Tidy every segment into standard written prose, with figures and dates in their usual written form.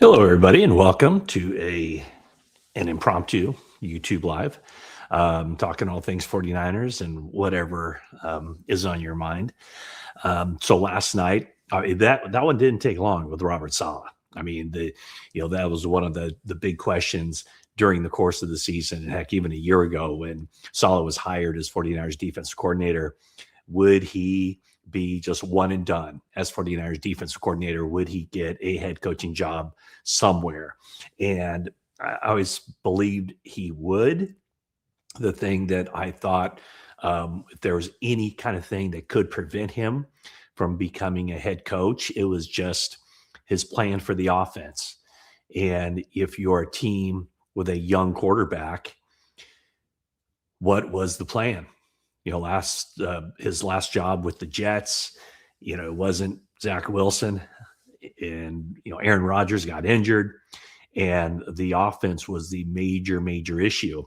Hello, everybody, and welcome to an impromptu YouTube live, talking all things 49ers and whatever is on your mind. So last night, that one didn't take long with Robert Saleh. I mean, that was one of the big questions during the course of the season, and heck, even a year ago when Saleh was hired as 49ers defensive coordinator. Would he be just one and done as 49ers defensive coordinator? Would he get a head coaching job somewhere? And I always believed he would. The thing that I thought, if there was any kind of thing that could prevent him from becoming a head coach, it was just his plan for the offense. And if you're a team with a young quarterback, what was the plan? His last job with the Jets, it wasn't Zach Wilson, and Aaron Rodgers got injured, and the offense was the major issue.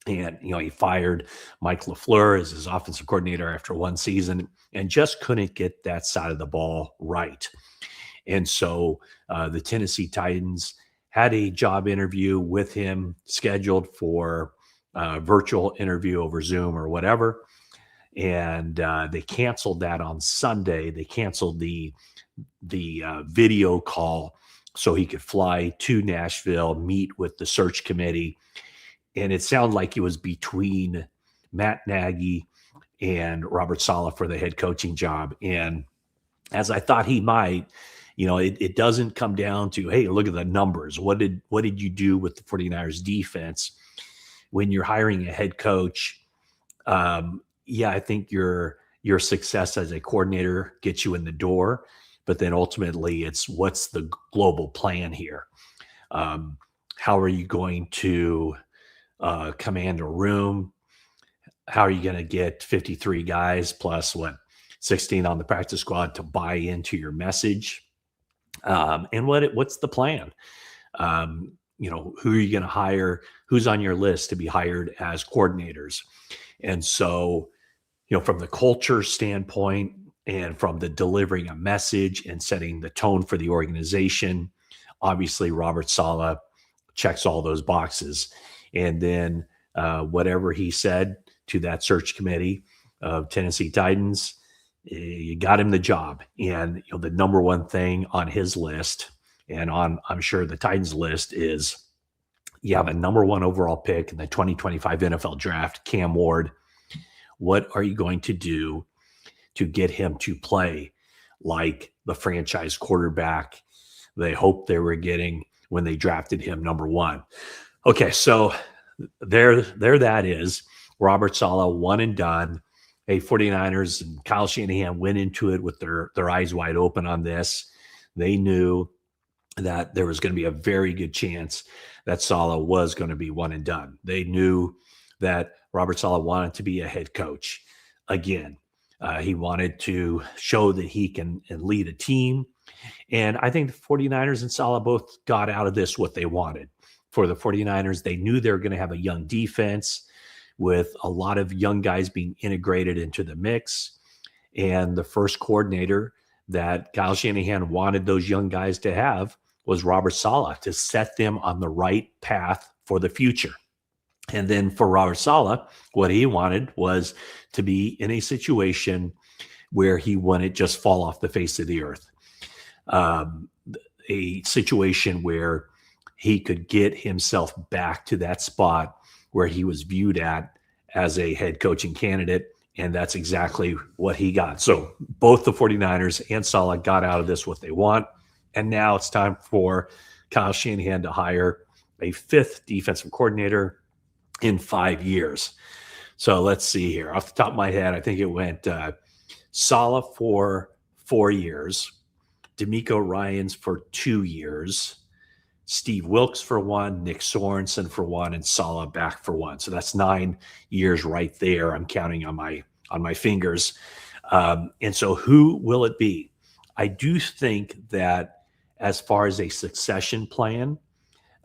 And he fired Mike LaFleur as his offensive coordinator after one season, and just couldn't get that side of the ball right. And so the Tennessee Titans had a job interview with him scheduled for virtual interview over Zoom or whatever. And they canceled that on Sunday. They canceled the video call so he could fly to Nashville, meet with the search committee. And it sounded like it was between Matt Nagy and Robert Saleh for the head coaching job. And as I thought he might, it doesn't come down to, hey, look at the numbers. What did you do with the 49ers defense? When you're hiring a head coach, I think your success as a coordinator gets you in the door, but then ultimately it's what's the global plan here? How are you going to command a room? How are you going to get 53 guys plus 16 on the practice squad to buy into your message? And what's the plan? Who are you going to hire? Who's on your list to be hired as coordinators? And so, from the culture standpoint and from the delivering a message and setting the tone for the organization, obviously Robert Saleh checks all those boxes. And then whatever he said to that search committee of Tennessee Titans, you got him the job. And the number one thing on his list, and I'm sure the Titans list, is you have a number one overall pick in the 2025 NFL draft, Cam Ward. What are you going to do to get him to play like the franchise quarterback they hoped they were getting when they drafted him number one? Okay, so there that is. Robert Saleh, one and done. 49ers and Kyle Shanahan went into it with their eyes wide open on this. They knew that there was going to be a very good chance that Saleh was going to be one and done. They knew that Robert Saleh wanted to be a head coach again. He wanted to show that he can lead a team. And I think the 49ers and Saleh both got out of this what they wanted. For the 49ers, they knew they were going to have a young defense with a lot of young guys being integrated into the mix. And the first coordinator that Kyle Shanahan wanted those young guys to have was Robert Saleh, to set them on the right path for the future. And then for Robert Saleh, what he wanted was to be in a situation where he wouldn't just fall off the face of the earth. A situation where he could get himself back to that spot where he was viewed at as a head coaching candidate, and that's exactly what he got. So both the 49ers and Saleh got out of this what they want, and now it's time for Kyle Shanahan to hire a fifth defensive coordinator in 5 years. So let's see here. Off the top of my head, I think it went Saleh for 4 years, DeMeco Ryans for 2 years, Steve Wilks for 1, Nick Sorensen for 1, and Saleh back for 1. So that's 9 years right there. I'm counting on my fingers. And so who will it be? I do think that as far as a succession plan,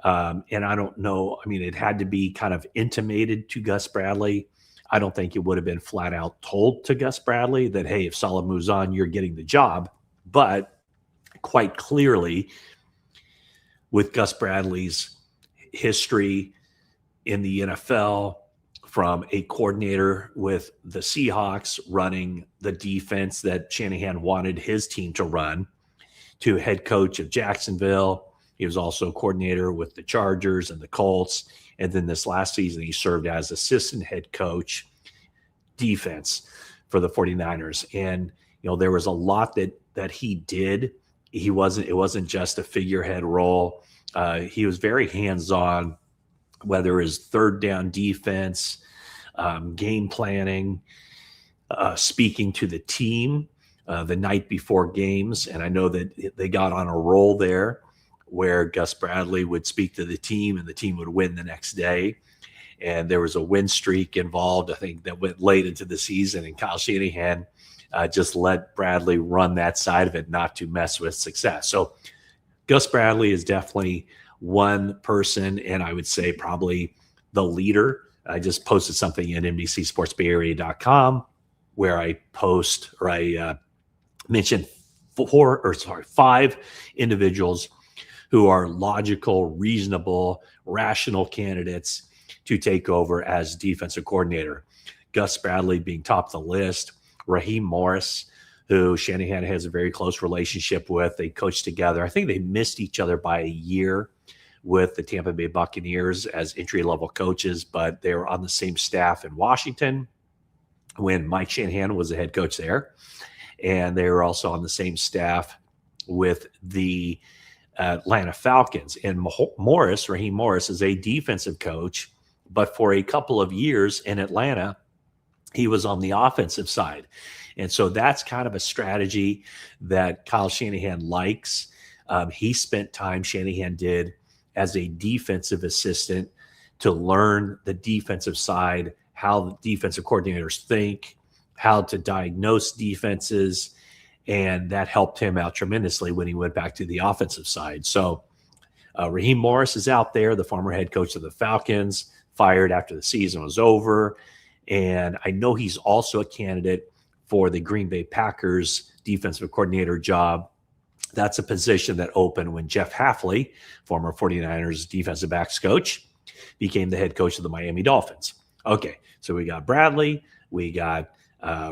and I don't know, it had to be kind of intimated to Gus Bradley. I don't think it would have been flat out told to Gus Bradley that, hey, if Saleh moves on, you're getting the job. But quite clearly, with Gus Bradley's history in the NFL, from a coordinator with the Seahawks running the defense that Shanahan wanted his team to run, to head coach of Jacksonville. He was also coordinator with the Chargers and the Colts. And then this last season, he served as assistant head coach defense for the 49ers. And, there was a lot that he did. It wasn't just a figurehead role. He was very hands-on, whether it's third down defense, game planning, speaking to the team the night before games. And I know that they got on a roll there where Gus Bradley would speak to the team and the team would win the next day. And there was a win streak involved, I think, that went late into the season. And Kyle Shanahan just let Bradley run that side of it, not to mess with success. So Gus Bradley is definitely one person, and I would say probably the leader. I just posted something in NBCSportsBayArea.com where I mentioned 5 individuals who are logical, reasonable, rational candidates to take over as defensive coordinator. Gus Bradley being top of the list. Raheem Morris, who Shanahan has a very close relationship with. They coached together. I think they missed each other by a year with the Tampa Bay Buccaneers as entry-level coaches, but they were on the same staff in Washington when Mike Shanahan was the head coach there. And they were also on the same staff with the Atlanta Falcons. And Raheem Morris, is a defensive coach, but for a couple of years in Atlanta, he was on the offensive side. And so that's kind of a strategy that Kyle Shanahan likes. He spent time, Shanahan did, as a defensive assistant to learn the defensive side, how the defensive coordinators think, how to diagnose defenses, and that helped him out tremendously when he went back to the offensive side. So Raheem Morris is out there, the former head coach of the Falcons, fired after the season was over. And I know he's also a candidate for the Green Bay Packers defensive coordinator job. That's a position that opened when Jeff Hafley, former 49ers defensive backs coach, became the head coach of the Miami Dolphins. Okay, so we got Bradley, we got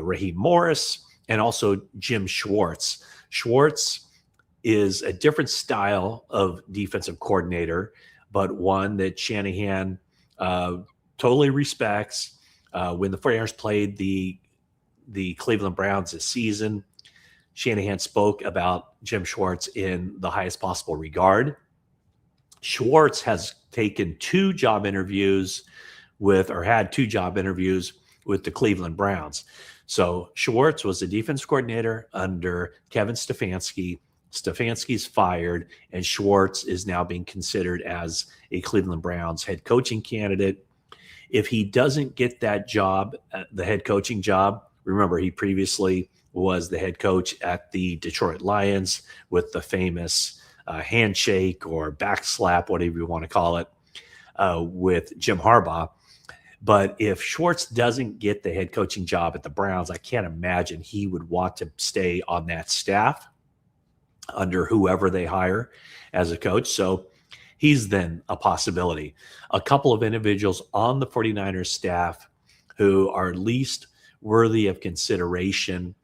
Raheem Morris, and also Jim Schwartz. Schwartz is a different style of defensive coordinator, but one that Shanahan totally respects. When the 49ers played the Cleveland Browns this season, Shanahan spoke about Jim Schwartz in the highest possible regard. Schwartz has taken had 2 job interviews with the Cleveland Browns. So Schwartz was the defense coordinator under Kevin Stefanski. Stefanski's fired, and Schwartz is now being considered as a Cleveland Browns head coaching candidate. If he doesn't get that job, the head coaching job, remember he previously was the head coach at the Detroit Lions with the famous handshake or backslap, whatever you want to call it, with Jim Harbaugh. But if Schwartz doesn't get the head coaching job at the Browns, I can't imagine he would want to stay on that staff under whoever they hire as a coach. So he's then a possibility. A couple of individuals on the 49ers staff who are least worthy of consideration: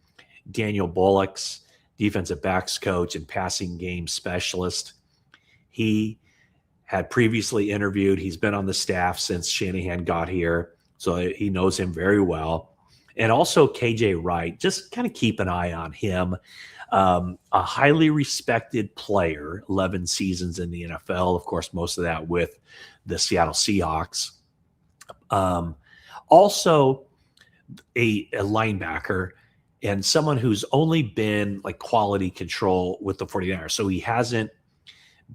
Daniel Bullock's defensive backs coach and passing game specialist. He had previously interviewed. He's been on the staff since Shanahan got here, so he knows him very well. And also KJ Wright, just kind of keep an eye on him. A highly respected player, 11 seasons in the NFL, of course, most of that with the Seattle Seahawks. Also a linebacker and someone who's only been like quality control with the 49ers. So he hasn't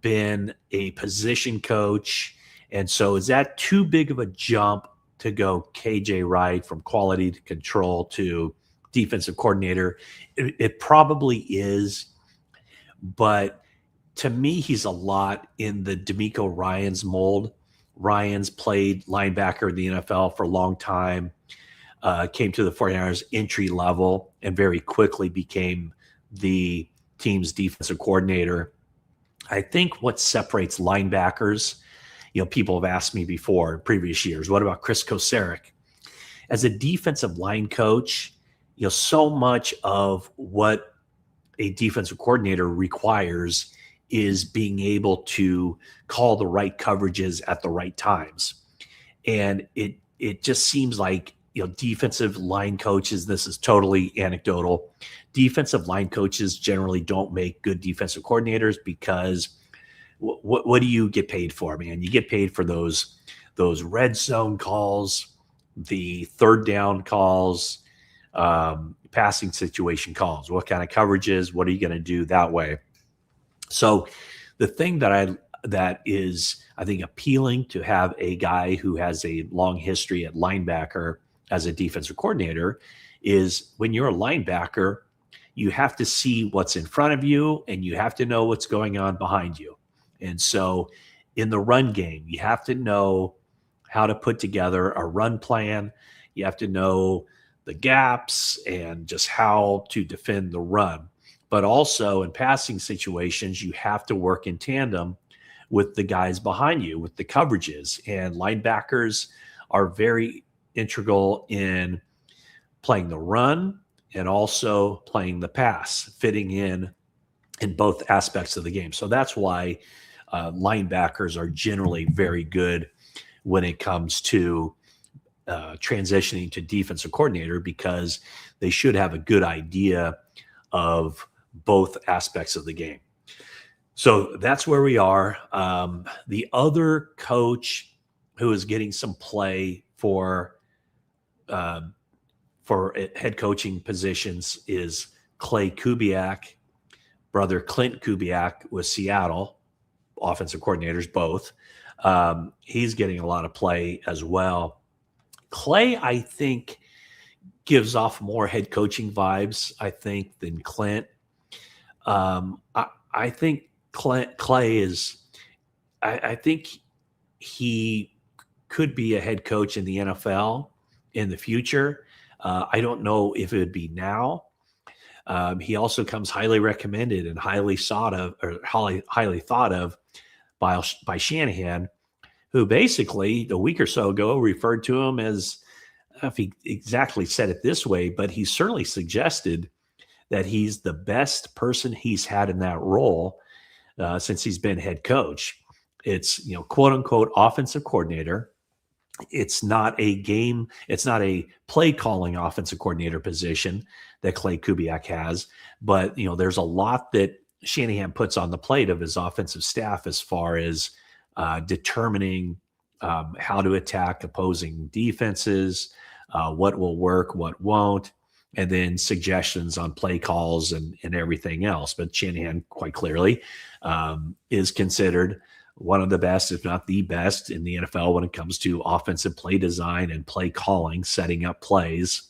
been a position coach. And so is that too big of a jump to go KJ Wright from quality to control to defensive coordinator? It probably is, but to me, he's a lot in the DeMeco Ryans mold. Ryans played linebacker in the NFL for a long time, came to the 49ers entry level, and very quickly became the team's defensive coordinator. I think what separates linebackers, people have asked me before in previous years, what about Chris Kosaric? As a defensive line coach, so much of what a defensive coordinator requires is being able to call the right coverages at the right times. And it just seems like, defensive line coaches, this is totally anecdotal. Defensive line coaches generally don't make good defensive coordinators because what do you get paid for, man? You get paid for those red zone calls, the third down calls, passing situation calls. What kind of coverages? What are you going to do that way? So the thing that is, I think, appealing to have a guy who has a long history at linebacker as a defensive coordinator is when you're a linebacker, you have to see what's in front of you and you have to know what's going on behind you. And so in the run game, you have to know how to put together a run plan. You have to know the gaps and just how to defend the run. But also in passing situations, you have to work in tandem with the guys behind you, with the coverages. And linebackers are very integral in playing the run and also playing the pass, fitting in both aspects of the game. So that's why linebackers are generally very good when it comes to transitioning to defensive coordinator, because they should have a good idea of both aspects of the game. So that's where we are. The other coach who is getting some play for head coaching positions is Clay Kubiak, brother Clint Kubiak with Seattle, offensive coordinators both. He's getting a lot of play as well. Clay, I think, gives off more head coaching vibes, I think, than Clint. I think Clay is, I think he could be a head coach in the NFL in the future. I don't know if it would be now. He also comes highly recommended and highly sought of, or highly thought of by Shanahan, who basically a week or so ago referred to him as, I don't know if he exactly said it this way, but he certainly suggested that he's the best person he's had in that role since he's been head coach. It's, quote unquote, offensive coordinator. It's not a play calling offensive coordinator position that Clay Kubiak has, but there's a lot that Shanahan puts on the plate of his offensive staff as far as determining how to attack opposing defenses, what will work, what won't, and then suggestions on play calls and everything else. But Shanahan, quite clearly, is considered one of the best, if not the best, in the NFL when it comes to offensive play design and play calling, setting up plays.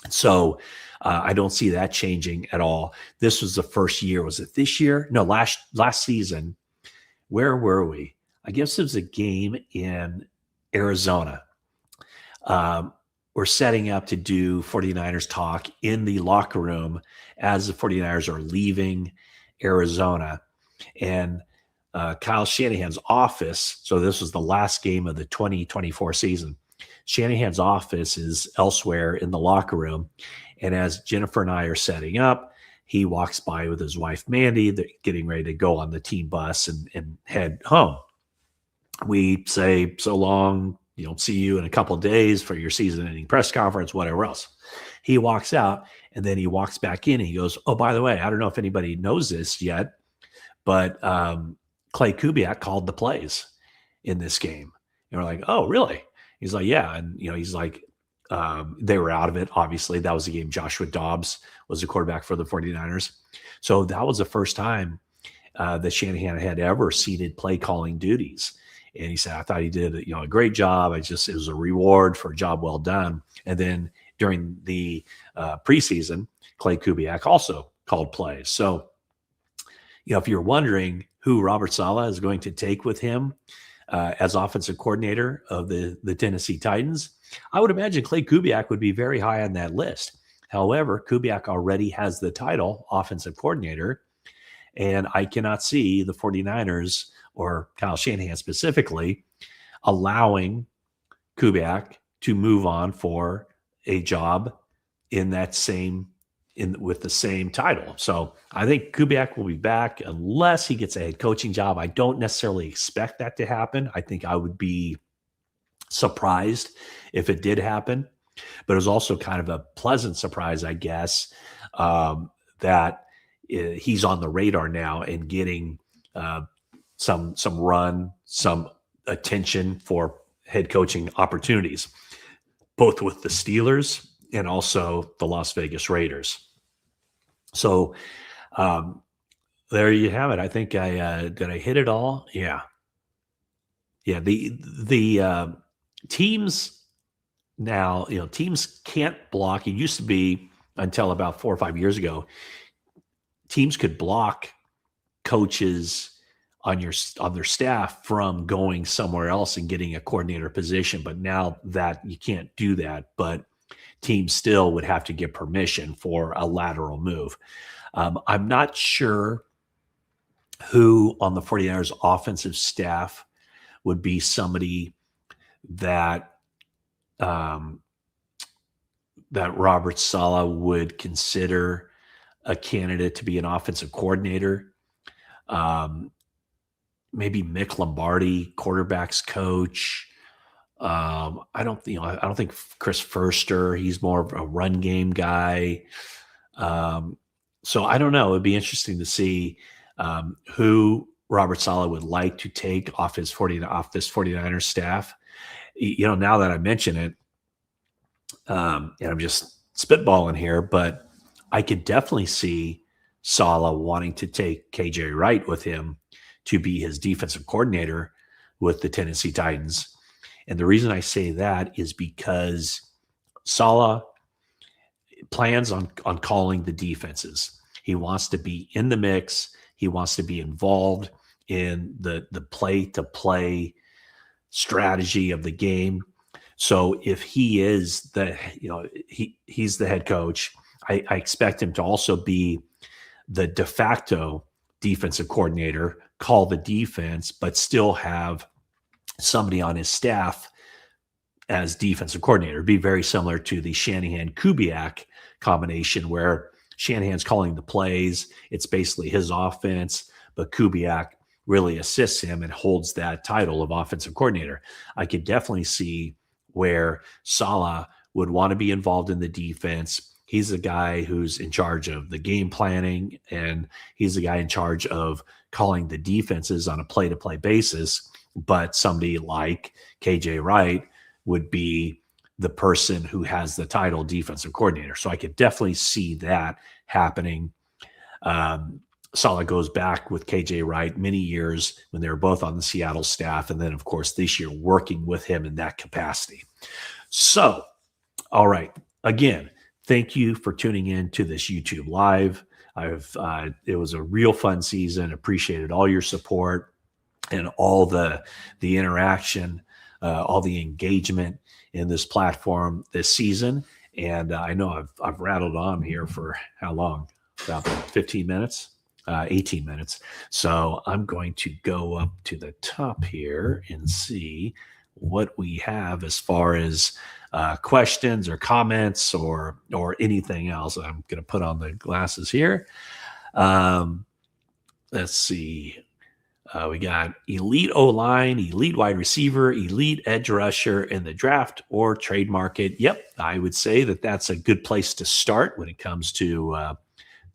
So I don't see that changing at all. This was the first year. Was it this year? No, last season. Where were we? I guess it was a game in Arizona. We're setting up to do 49ers talk in the locker room as the 49ers are leaving Arizona. And Kyle Shanahan's office, so this was the last game of the 2024 season, Shanahan's office is elsewhere in the locker room. And as Jennifer and I are setting up, he walks by with his wife, Mandy. They're getting ready to go on the team bus and head home. We say, so long, see you in a couple of days for your season-ending press conference, whatever else. He walks out, and then he walks back in, and he goes, oh, by the way, I don't know if anybody knows this yet, but Clay Kubiak called the plays in this game. And we're like, oh, really? He's like, yeah. And, he's like, they were out of it. Obviously, that was the game. Joshua Dobbs was the quarterback for the 49ers. So that was the first time that Shanahan had ever ceded play calling duties. And he said, I thought he did a great job. It was a reward for a job well done. And then during the preseason, Clay Kubiak also called plays. So, if you're wondering who Robert Saleh is going to take with him as offensive coordinator of the Tennessee Titans, I would imagine Clay Kubiak would be very high on that list. However, Kubiak already has the title offensive coordinator, And I cannot see the 49ers or Kyle Shanahan specifically allowing Kubiak to move on for a job in that same with the same title. So I think Kubiak will be back unless he gets a head coaching job. I don't necessarily expect that to happen. I think I would be surprised if it did happen, but it was also kind of a pleasant surprise, I guess, that he's on the radar now and getting some run, some attention for head coaching opportunities, both with the Steelers and also the Las Vegas Raiders. So there you have it. I think did I hit it all? Yeah. The teams now, teams can't block. It used to be until about 4 or 5 years ago, teams could block coaches on their staff from going somewhere else and getting a coordinator position. But now that you can't do that, but teams still would have to get permission for a lateral move. I'm not sure who on the 49ers offensive staff would be somebody that that Robert Saleh would consider a candidate to be an offensive coordinator. Maybe Mick Lombardi, quarterbacks coach. I don't think Chris Furster. He's more of a run game guy. So I don't know. It'd be interesting to see who Robert Saleh would like to take off this 49ers staff. Now that I mention it, and I'm just spitballing here, but I could definitely see Saleh wanting to take KJ Wright with him to be his defensive coordinator with the Tennessee Titans. And the reason I say that is because Saleh plans on calling the defenses. He wants to be in the mix. He wants to be involved in the play-to-play strategy of the game. So if he is he's the head coach, I expect him to also be the de facto defensive coordinator, call the defense, but still have somebody on his staff as defensive coordinator. It'd be very similar to the Shanahan-Kubiak combination where Shanahan's calling the plays. It's basically his offense, but Kubiak really assists him and holds that title of offensive coordinator. I could definitely see where Saleh would want to be involved in the defense. He's the guy who's in charge of the game planning, and he's the guy in charge of calling the defenses on a play-to-play basis. But somebody like KJ Wright would be the person who has the title defensive coordinator. So I could definitely see that happening. Saleh goes back with KJ Wright many years when they were both on the Seattle staff. And then, of course, this year working with him in that capacity. So, all right. Again, thank you for tuning in to this YouTube Live. It was a real fun season. Appreciated all your support and all the interaction, all the engagement in this platform this season. And I know I've rattled on here for how long? About 15 minutes, 18 minutes. So I'm going to go up to the top here and see what we have as far as questions or comments or anything else. I'm going to put on the glasses here. Let's see. We got elite O-line, elite wide receiver, elite edge rusher in the draft or trade market. Yep, I would say that's a good place to start when it comes to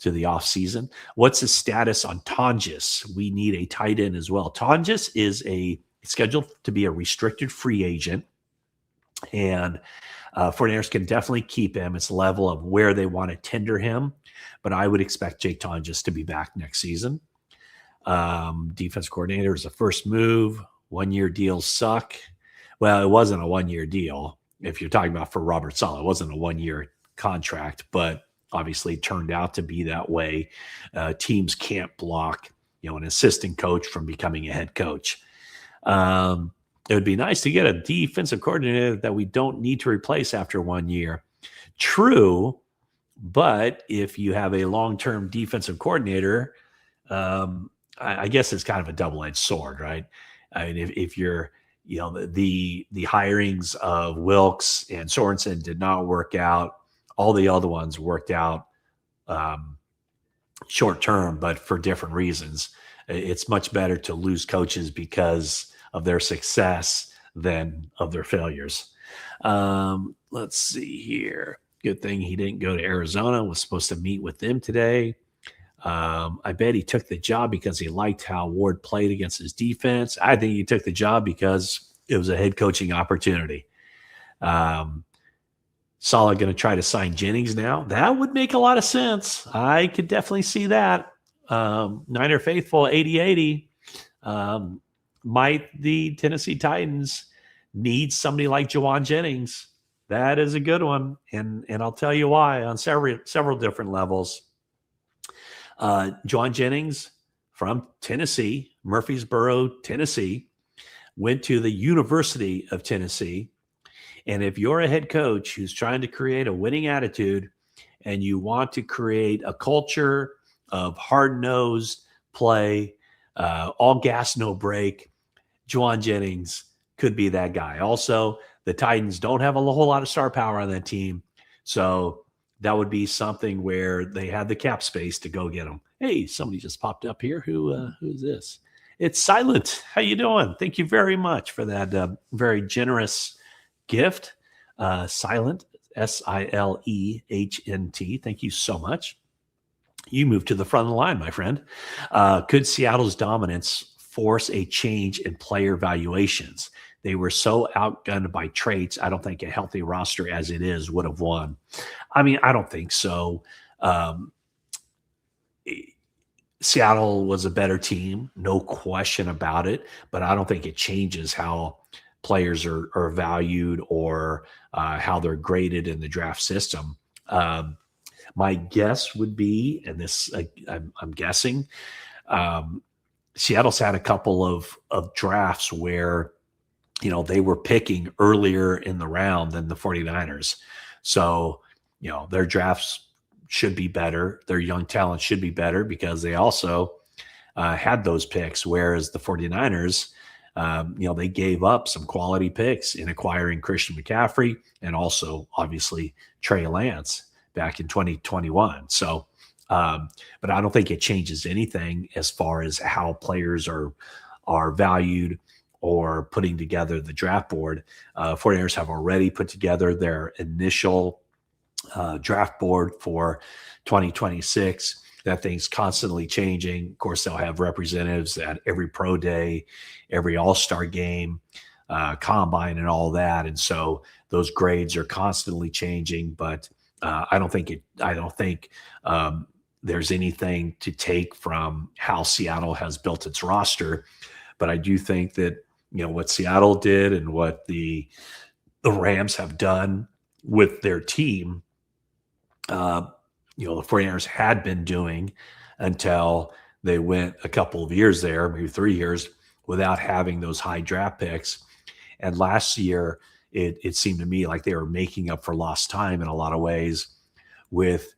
the offseason. What's the status on Tonjes? We need a tight end as well. Tonjes is scheduled to be a restricted free agent, and 49ers can definitely keep him. It's the level of where they want to tender him, but I would expect Jake Tonjes to be back next season. Defense coordinator is a first move. 1-year deals suck. Well, it wasn't a 1-year deal. If you're talking about for Robert Saleh, it wasn't a 1-year contract, but obviously it turned out to be that way. Teams can't block, an assistant coach from becoming a head coach. It would be nice to get a defensive coordinator that we don't need to replace after 1 year. True, but if you have a long-term defensive coordinator, I guess it's kind of a double-edged sword, right? I mean, if you're, the hirings of Wilkes and Sorensen did not work out. All the other ones worked out um, short term, but for different reasons. It's much better to lose coaches because of their success than of their failures. Let's see here. Good thing he didn't go to Arizona. Was supposed to meet with them today. I bet he took the job because he liked how Ward played against his defense. I think he took the job because it was a head coaching opportunity. Um, Saleh going to try to sign Jennings now. That would make a lot of sense. I could definitely see that. Niner faithful 80-80. Might the Tennessee Titans need somebody like Jawan Jennings? That is a good one, and I'll tell you why on several different levels. Jawan Jennings from Tennessee, Murfreesboro, Tennessee, went to the University of Tennessee. And if you're a head coach who's trying to create a winning attitude and you want to create a culture of hard-nosed play, all gas, no break, Jawan Jennings could be that guy. Also, the Titans don't have a whole lot of star power on that team. So that would be something where they have the cap space to go get him. Hey, somebody just popped up here. Who's this? It's Silent. How you doing? Thank you very much for that very generous gift. Silent, Silehnt. Thank you so much. You moved to the front of the line, my friend. Could Seattle's dominance force a change in player valuations? They were so outgunned by traits. I don't think a healthy roster as it is would have won. I mean, I don't think so. Seattle was a better team, no question about it, but I don't think it changes how players are valued or how they're graded in the draft system. My guess would be, and this I'm guessing, Seattle's had a couple of drafts where they were picking earlier in the round than the 49ers. So, their drafts should be better. Their young talent should be better because they also had those picks, whereas the 49ers, they gave up some quality picks in acquiring Christian McCaffrey and also, obviously, Trey Lance back in 2021. So, but I don't think it changes anything as far as how players are valued or putting together the draft board. 49ers have already put together their initial draft board for 2026. That thing's constantly changing. Of course, they'll have representatives at every pro day, every all-star game, combine and all that. And so those grades are constantly changing, but I don't think there's anything to take from how Seattle has built its roster. But I do think that, what Seattle did and what the Rams have done with their team, the 49ers had been doing until they went a couple of years there, maybe 3 years, without having those high draft picks. And last year, it seemed to me like they were making up for lost time in a lot of ways with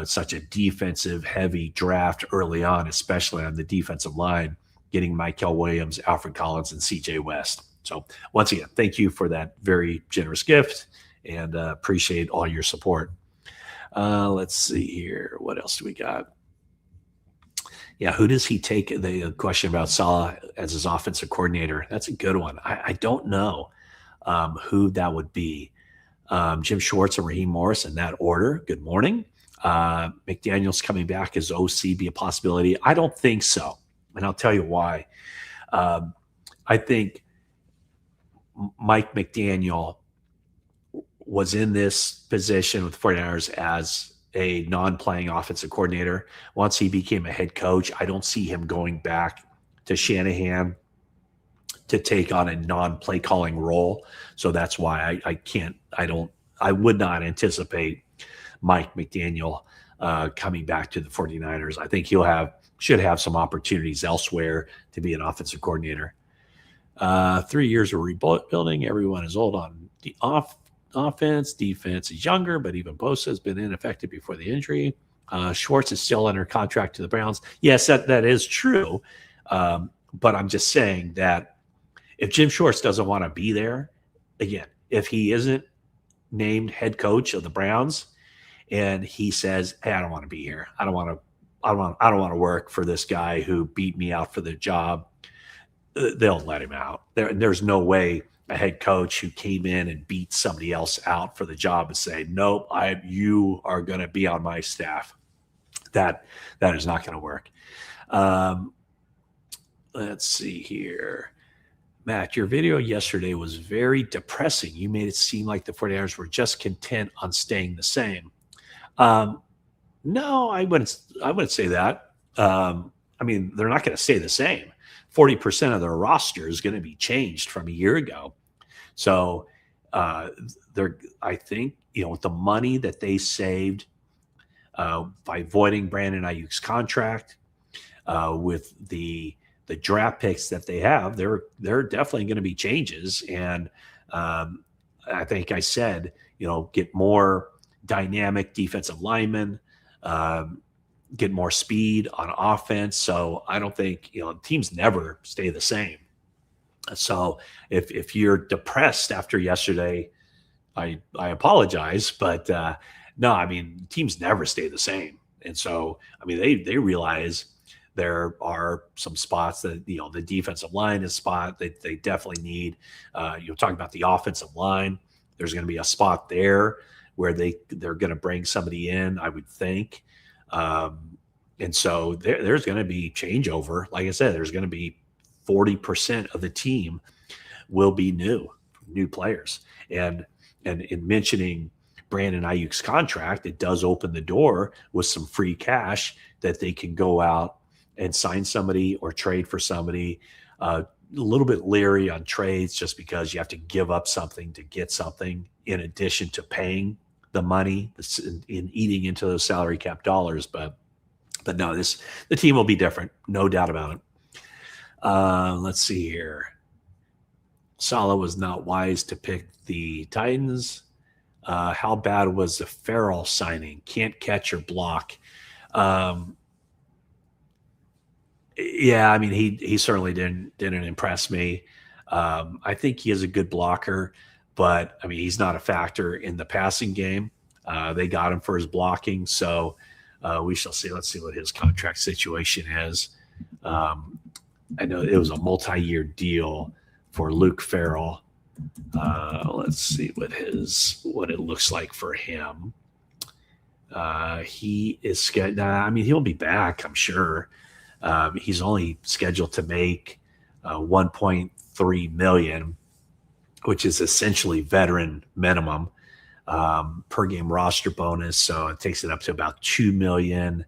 such a defensive heavy draft early on, especially on the defensive line, getting Michael Williams, Alfred Collins, and CJ West. So once again, thank you for that very generous gift and appreciate all your support. Let's see here. What else do we got? Yeah, who does he take? The question about Saleh as his offensive coordinator. That's a good one. I don't know who that would be. Jim Schwartz and Raheem Morris in that order. Good morning. McDaniel's coming back as OC be a possibility? I don't think so. And I'll tell you why. I think Mike McDaniel was in this position with the 49ers as a non-playing offensive coordinator. Once he became a head coach, I don't see him going back to Shanahan to take on a non-play calling role. So that's why I would not anticipate Mike McDaniel coming back to the 49ers. I think should have some opportunities elsewhere to be an offensive coordinator. 3 years of rebuilding. Everyone is old on the offense. Defense is younger, but even Bosa has been ineffective before the injury. Schwartz is still under contract to the Browns. Yes, that is true. But I'm just saying that if Jim Schwartz doesn't want to be there, again, if he isn't named head coach of the Browns and he says, "Hey, I don't want to be here. I don't want to work for this guy who beat me out for the job," they'll let him out. There's no way a head coach who came in and beat somebody else out for the job and say, "Nope, you are going to be on my staff." That is not going to work. Let's see here. Matt, your video yesterday was very depressing. You made it seem like the 49ers were just content on staying the same. No, I wouldn't say that. I mean, they're not going to stay the same. 40% of their roster is going to be changed from a year ago. So I think, with the money that they saved by voiding Brandon Ayuk's contract, with the draft picks that they have, there definitely going to be changes. And I think I said, get more dynamic defensive linemen, get more speed on offense. So I don't think, teams never stay the same. So if you're depressed after yesterday, I apologize, but no, I mean, teams never stay the same. And so, I mean, they realize there are some spots that, the defensive line is a spot that they definitely need. Talking about the offensive line, there's going to be a spot there where they're going to bring somebody in, I would think. And so there's going to be changeover. Like I said, there's going to be 40% of the team will be new players. And in mentioning Brandon Ayuk's contract, it does open the door with some free cash that they can go out and sign somebody or trade for somebody. A little bit leery on trades just because you have to give up something to get something in addition to paying the money in eating into those salary cap dollars. But no, the team will be different, no doubt about it. Let's see here. Saleh was not wise to pick the Titans. How bad was the Farrell signing? Can't catch or block. Yeah, I mean, he certainly didn't impress me. I think he is a good blocker, but I mean, he's not a factor in the passing game. They got him for his blocking, so we shall see. Let's see what his contract situation is. I know it was a multi-year deal for Luke Farrell. Let's see what it looks like for him. He is scheduled. I mean, he'll be back, I'm sure. He's only scheduled to make $1.3 million, which is essentially veteran minimum per game roster bonus. So it takes it up to about $2 million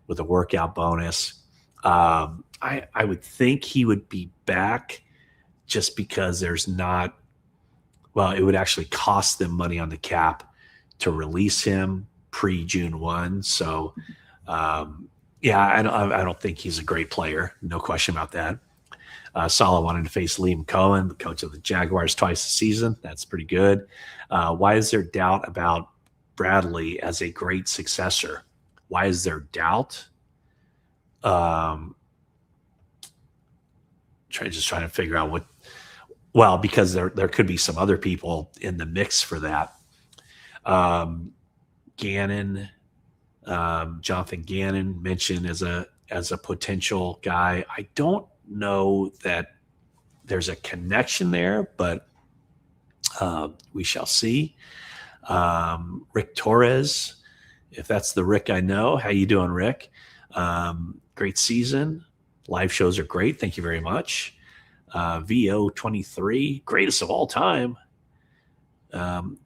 with a workout bonus. I would think he would be back just because there's not. Well, it would actually cost them money on the cap to release him pre-June 1. So, yeah, I don't think he's a great player. No question about that. Saleh wanted to face Liam Cohen, the coach of the Jaguars, twice a season. That's pretty good. Why is there doubt about Bradley as a great successor? Why is there doubt? Trying to figure out what. Well, because there could be some other people in the mix for that. Gannon, Jonathan Gannon mentioned as a potential guy. I don't know that there's a connection there, but we shall see. Rick Torres, if that's the Rick I know. How you doing, Rick? Great season. Live shows are great. Thank you very much. VO23, greatest of all time.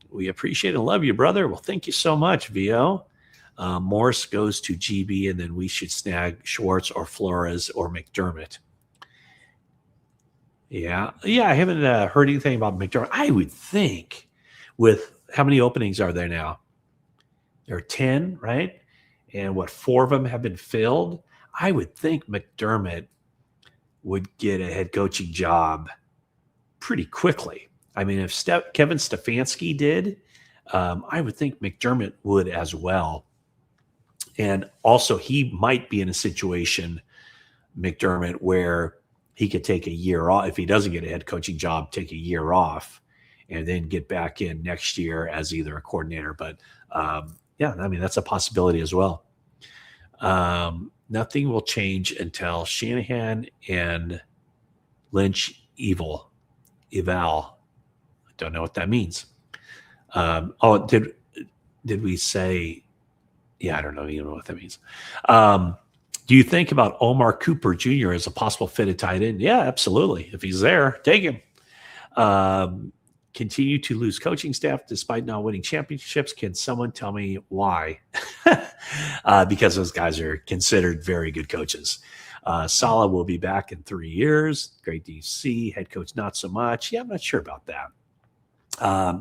We appreciate and love you, brother. Well, thank you so much, VO. Morse goes to GB, and then we should snag Schwartz or Flores or McDermott. Yeah, I haven't heard anything about McDermott. I would think with how many openings are there now? There are 10, right? And 4 of them have been filled? I would think McDermott would get a head coaching job pretty quickly. I mean, if Kevin Stefanski did, I would think McDermott would as well. And also, he might be in a situation, McDermott, where he could take a year off. If he doesn't get a head coaching job, take a year off and then get back in next year as either a coordinator. But yeah, I mean, that's a possibility as well. Nothing will change until Shanahan and Lynch eval. I don't know what that means. Did we say? Yeah, I don't know even what that means. Do you think about Omar Cooper Jr. as a possible fitted tight end? Yeah, absolutely. If he's there, take him. Continue to lose coaching staff despite not winning championships. Can someone tell me why? Because those guys are considered very good coaches. Saleh will be back in 3 years. Great DC. Head coach, not so much. Yeah, I'm not sure about that.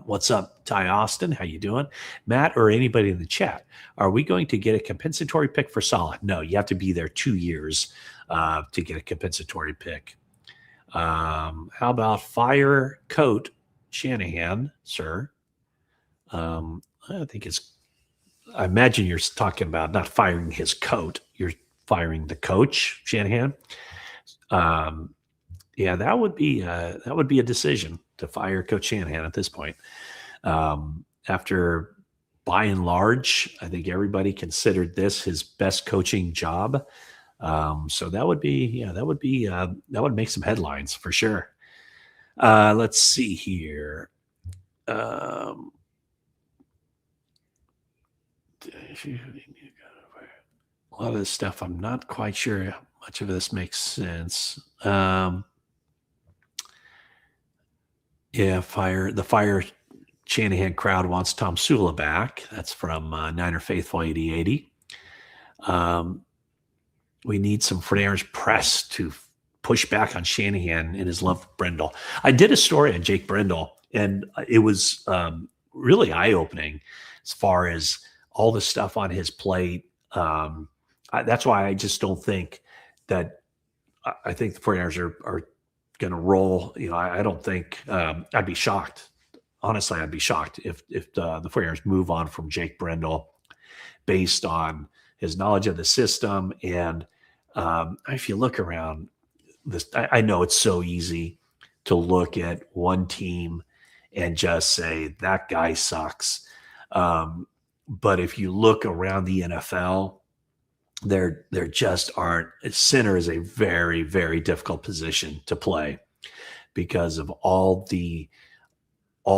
What's up, Ty Austin? How you doing? Matt or anybody in the chat, are we going to get a compensatory pick for Saleh? No, you have to be there 2 years to get a compensatory pick. How about fire coach Shanahan, sir? I imagine you're talking about not firing his coat. You're firing the coach, Shanahan. Yeah, that would be a decision to fire Coach Shanahan at this point. After, by and large, I think everybody considered this his best coaching job. So that would make some headlines for sure. Let's see here. A lot of this stuff, I'm not quite sure how much of this makes sense. Yeah, the fire Shanahan crowd wants Tom Sula back. That's from Niner Faithful 8080. We need some 49ers press to push back on Shanahan and his love for Brendel. I did a story on Jake Brendel, and it was really eye-opening as far as all the stuff on his plate. That's why I just don't think that – I think the 49ers are going to roll. I don't think I'd be shocked. Honestly, I'd be shocked if the 49ers move on from Jake Brendel based on his knowledge of the system. And if you look around this, I know it's so easy to look at one team and just say that guy sucks. But if you look around the NFL, there just aren't. Center is a very, very difficult position to play because of all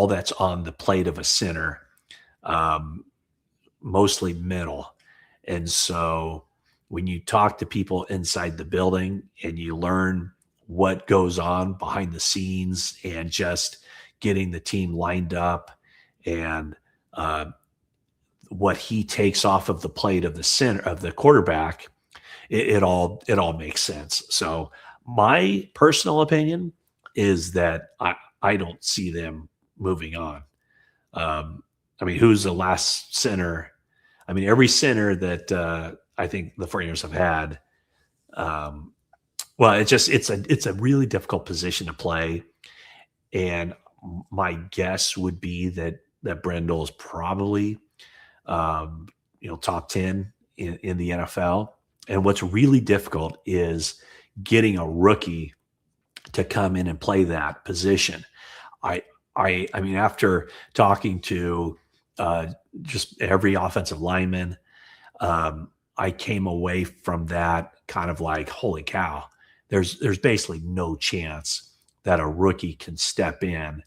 that's on the plate of a center, mostly middle. And so when you talk to people inside the building and you learn what goes on behind the scenes and just getting the team lined up and what he takes off of the plate of the center of the quarterback, it all makes sense. So my personal opinion is that I don't see them moving on. Who's the last center? Every center that I think the 49ers have had. It's a really difficult position to play, and my guess would be that Brendel is probably top 10 in the NFL. And what's really difficult is getting a rookie to come in and play that position. After talking to just every offensive lineman, I came away from that kind of like, holy cow, there's basically no chance that a rookie can step in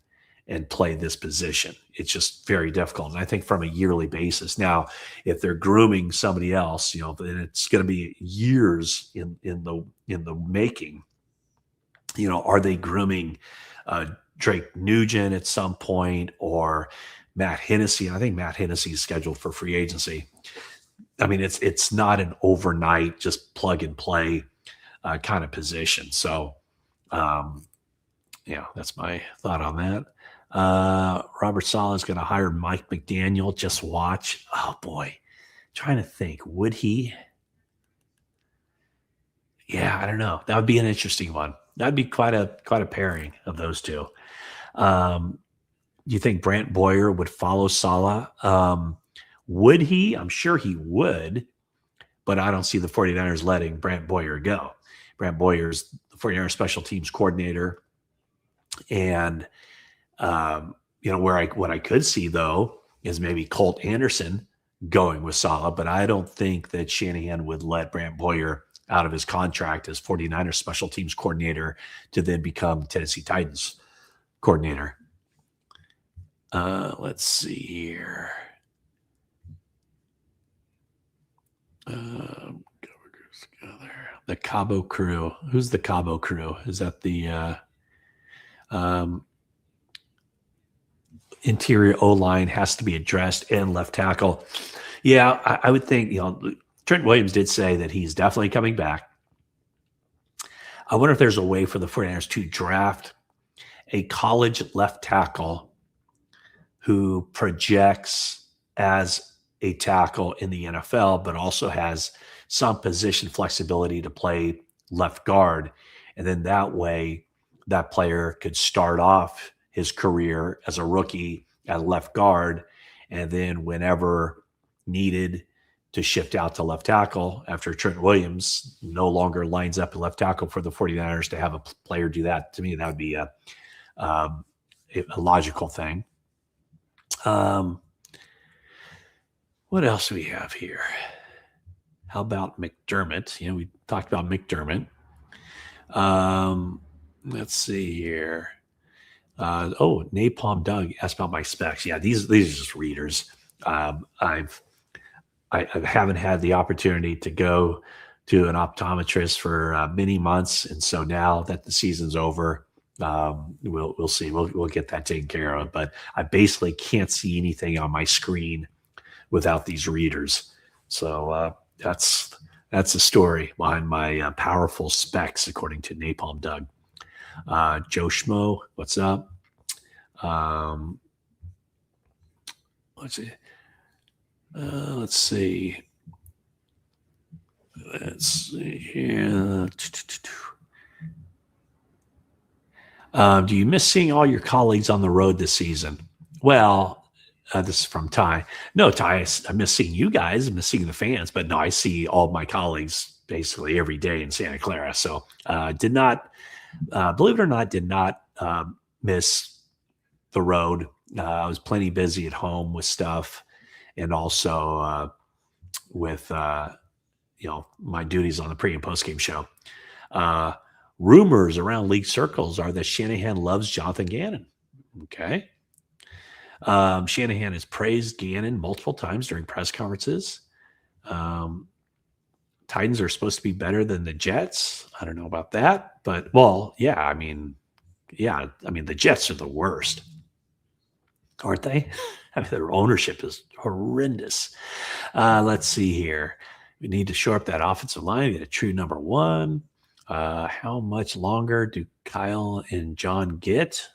and play this position. It's just very difficult. And I think from a yearly basis. Now, if they're grooming somebody else, then it's going to be years in the making. Are they grooming Drake Nugent at some point or Matt Hennessy? I think Matt Hennessy is scheduled for free agency. It's not an overnight, just plug and play kind of position. So, that's my thought on that. Robert Saleh is going to hire Mike McDaniel. Just watch. Oh boy, trying to think. Would he? Yeah, I don't know. That would be an interesting one. That'd be quite a pairing of those two. Do you think Brant Boyer would follow Saleh? Would he? I'm sure he would. but I don't see the 49ers letting Brant Boyer go. Brant Boyer's the 49ers special teams coordinator. And, what I could see, though, is maybe Colt Anderson going with Saleh, but I don't think that Shanahan would let Brant Boyer out of his contract as 49ers special teams coordinator to then become Tennessee Titans coordinator. Let's see here. The Cabo crew. Who's the Cabo crew? Is that the interior O-line has to be addressed and left tackle? Yeah, I would think, Trent Williams did say that he's definitely coming back. I wonder if there's a way for the 49ers to draft a college left tackle who projects as a tackle in the NFL, but also has some position flexibility to play left guard. And then that way, that player could start off his career as a rookie at left guard, and then whenever needed to shift out to left tackle after Trent Williams no longer lines up at left tackle for the 49ers, to have a player do that, to me, that would be a logical thing. What else do we have here? How about McDermott? We talked about McDermott. Let's see here. Napalm Doug asked about my specs. Yeah, these are just readers. I haven't had the opportunity to go to an optometrist for many months, and so now that the season's over, we'll see. We'll get that taken care of. But I basically can't see anything on my screen without these readers. So that's the story behind my powerful specs, according to Napalm Doug. Joe Schmo, what's up? Let's see. Let's see here. Do you miss seeing all your colleagues on the road this season? Well, this is from Ty. No, Ty, I miss seeing you guys. I miss seeing the fans. But no, I see all of my colleagues basically every day in Santa Clara. So did not, believe it or not, miss the road. I was plenty busy at home with stuff, and also with my duties on the pre and post game show. Rumors around league circles are that Shanahan loves Jonathan Gannon. Okay. Shanahan has praised Gannon multiple times during press conferences. Titans are supposed to be better than the Jets. I don't know about that, but the Jets are the worst, aren't they? Their ownership is horrendous. Let's see here. We need to shore up that offensive line, get a true number one. How much longer do Kyle and John get?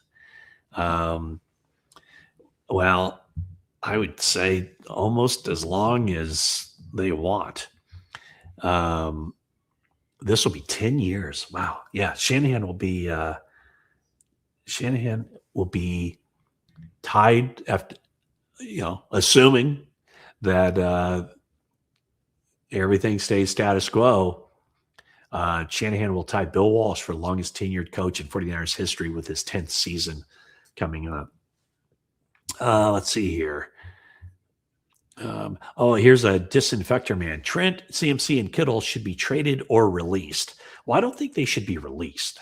Well, I would say almost as long as they want. This will be 10 years. Wow. Yeah. Shanahan will be tied after, assuming that everything stays status quo. Shanahan will tie Bill Walsh for the longest tenured coach in 49ers history with his 10th season coming up. Let's see here. Here's a disinfector man. Trent, CMC, and Kittle should be traded or released. Well, I don't think they should be released.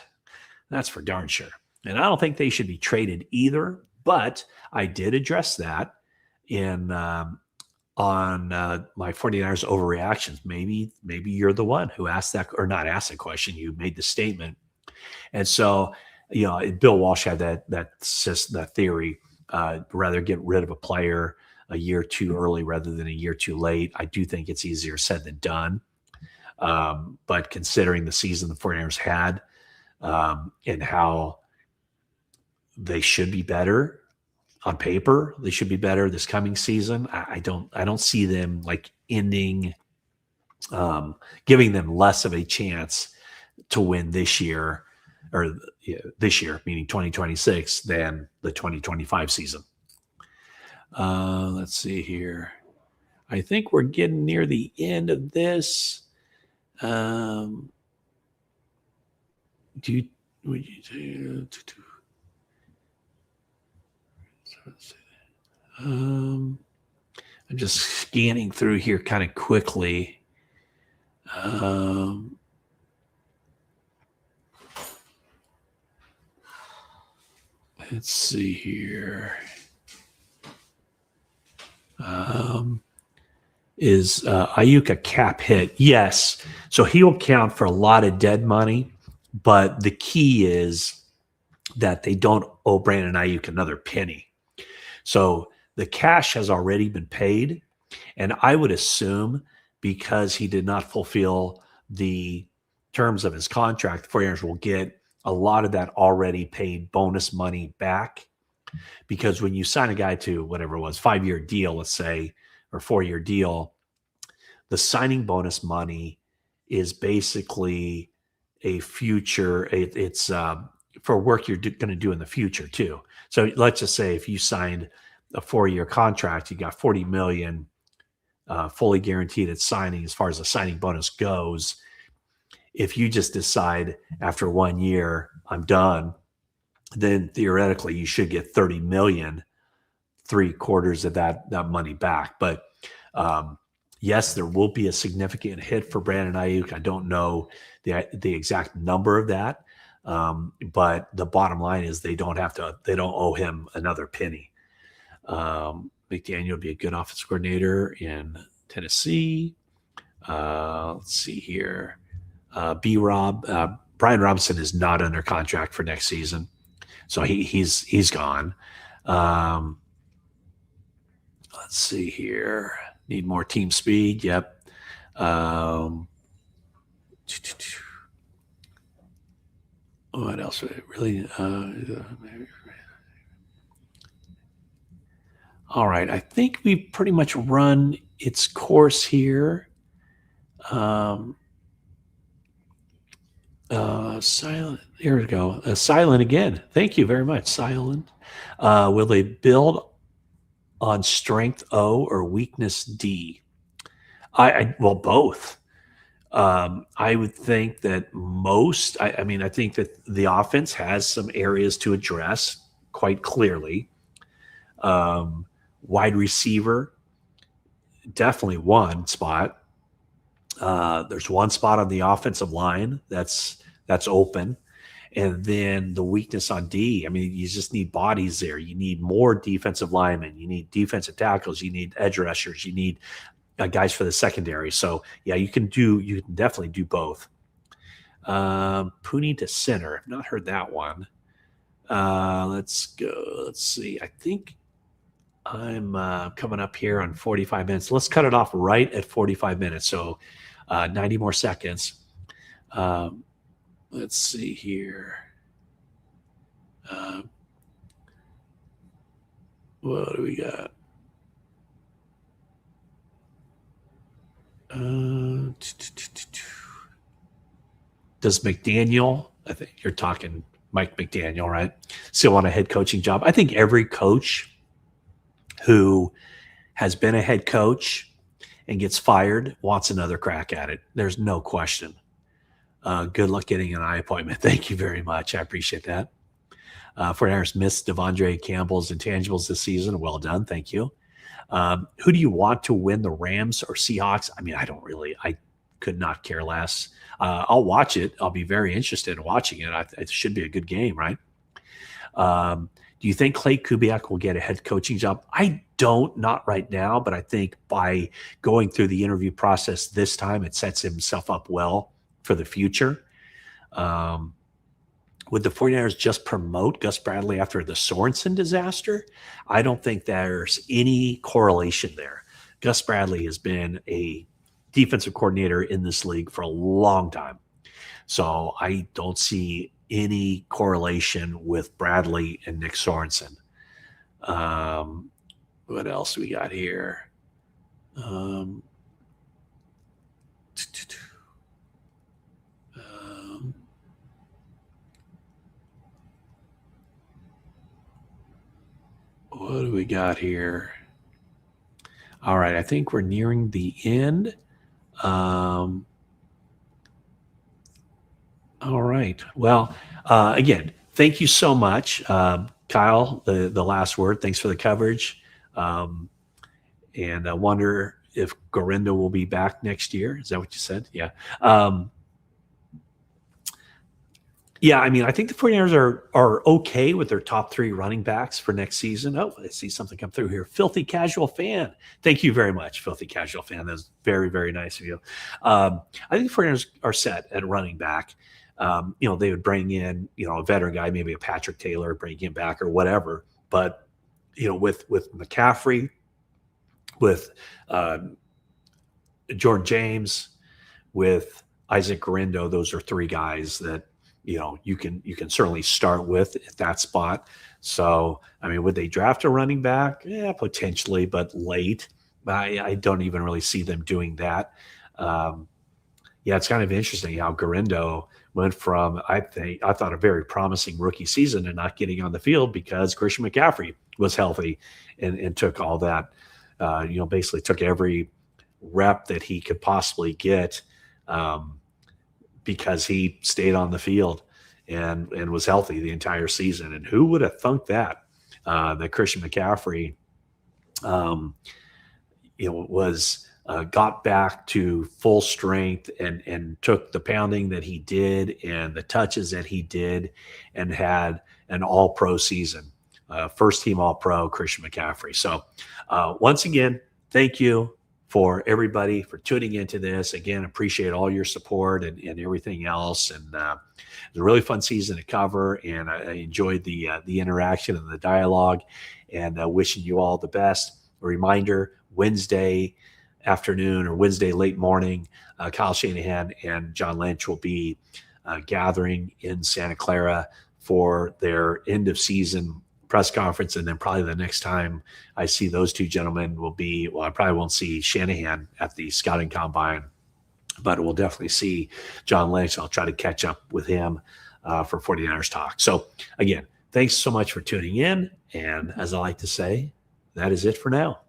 That's for darn sure. And I don't think they should be traded either, but I did address that on my 49ers overreactions. Maybe you're the one who asked that, or not asked the question. You made the statement. And so, Bill Walsh had that theory, rather get rid of a player a year too early rather than a year too late. I do think it's easier said than done. But considering the season the 49ers had, and how they should be better on paper, they should be better this coming season. I don't see them like ending, giving them less of a chance to win this year, or this year, meaning 2026, than the 2025 season. Let's see here. I think we're getting near the end of this. Do you, would you I'm just scanning through here kind of quickly. Let's see here. Is Ayuk a cap hit? Yes. So he'll count for a lot of dead money, but the key is that they don't owe Brandon Ayuk another penny. So the cash has already been paid. And I would assume because he did not fulfill the terms of his contract, the 49ers will get a lot of that already paid bonus money back. Because when you sign a guy to whatever it was, 5-year deal, let's say, or 4-year deal, the signing bonus money is basically a future. It's for work you're going to do in the future too. So let's just say if you signed a 4-year contract, you got $40 million fully guaranteed at signing as far as the signing bonus goes. If you just decide after 1 year, I'm done, then theoretically you should get 30 million, 3/4 of that money back. But yes, there will be a significant hit for Brandon Ayuk. I don't know the exact number of that. But the bottom line is they don't owe him another penny. McDaniel would be a good offensive coordinator in Tennessee. Let's see here. B-Rob. Brian Robinson is not under contract for next season. So he's gone. Let's see here. Need more team speed. Yep. What else? Really? All right. I think we've pretty much run its course here. Silent. Here we go. Silent again. Thank you very much, Silent. Will they build on strength O or weakness D? Well, both. I would think that most. I think that the offense has some areas to address quite clearly. Wide receiver, definitely one spot. There's one spot on the offensive line that's open. And then the weakness on D, you just need bodies there. You need more defensive linemen. You need defensive tackles. You need edge rushers. You need guys for the secondary. So, yeah, you can definitely do both. Pooney to center. I've not heard that one. Let's go. Let's see. I think I'm coming up here on 45 minutes. Let's cut it off right at 45 minutes. So 90 more seconds. Let's see here. What do we got? Does McDaniel, I think you're talking Mike McDaniel, right? Still want a head coaching job? I think every coach who has been a head coach and gets fired wants another crack at it. There's no question. Good luck getting an eye appointment. Thank you very much. I appreciate that. 49ers missed Devondre Campbell's intangibles this season. Well done. Thank you. Who do you want to win, the Rams or Seahawks? I could not care less. I'll watch it. I'll be very interested in watching it. It should be a good game, right? Do you think Clay Kubiak will get a head coaching job? I don't, not right now, but I think by going through the interview process this time, it sets himself up well for the future. Would the 49ers just promote Gus Bradley after the Sorensen disaster? I don't think there's any correlation there. Gus Bradley has been a defensive coordinator in this league for a long time. So I don't see any correlation with Bradley and Nick Sorensen. What else we got here? What do we got here? All right, I think we're nearing the end. Um, all right. Well, again, thank you so much, Kyle. The last word. Thanks for the coverage. Um, and I wonder if Gorindo will be back next year. Is that what you said? Yeah. Um, Yeah, I mean, I think the 49ers are okay with their top three running backs for next season. Oh, I see something come through here. Filthy Casual Fan. Thank you very much, Filthy Casual Fan. That's very, very nice of you. I think the 49ers are set at running back. They would bring in, a veteran guy, maybe a Patrick Taylor, bring him back or whatever. But, with McCaffrey, with uh, Jordan James, with Isaac Gorindo, those are three guys that you can certainly start with at that spot. So I mean, would they draft a running back? Yeah, potentially, but late. But I don't even really see them doing that. Um, yeah, it's kind of interesting how Gorindo went from I thought a very promising rookie season and not getting on the field because Christian McCaffrey was healthy and took all that. Basically took every rep that he could possibly get. Um, because he stayed on the field and was healthy the entire season. And who would have thunk that Christian McCaffrey, um, was got back to full strength and took the pounding that he did and the touches that he did and had an All Pro season, first team All Pro Christian McCaffrey. So once again, thank you for everybody for tuning into this. Again, appreciate all your support and everything else. And it was a really fun season to cover, and I enjoyed the interaction and the dialogue. And wishing you all the best. A reminder: Wednesday afternoon or Wednesday late morning, Kyle Shanahan and John Lynch will be gathering in Santa Clara for their end of season press conference, and then probably the next time I see those two gentlemen will be, I probably won't see Shanahan at the scouting combine, but we'll definitely see John Lynch. I'll try to catch up with him for 49ers Talk. So again, thanks so much for tuning in. And as I like to say, that is it for now.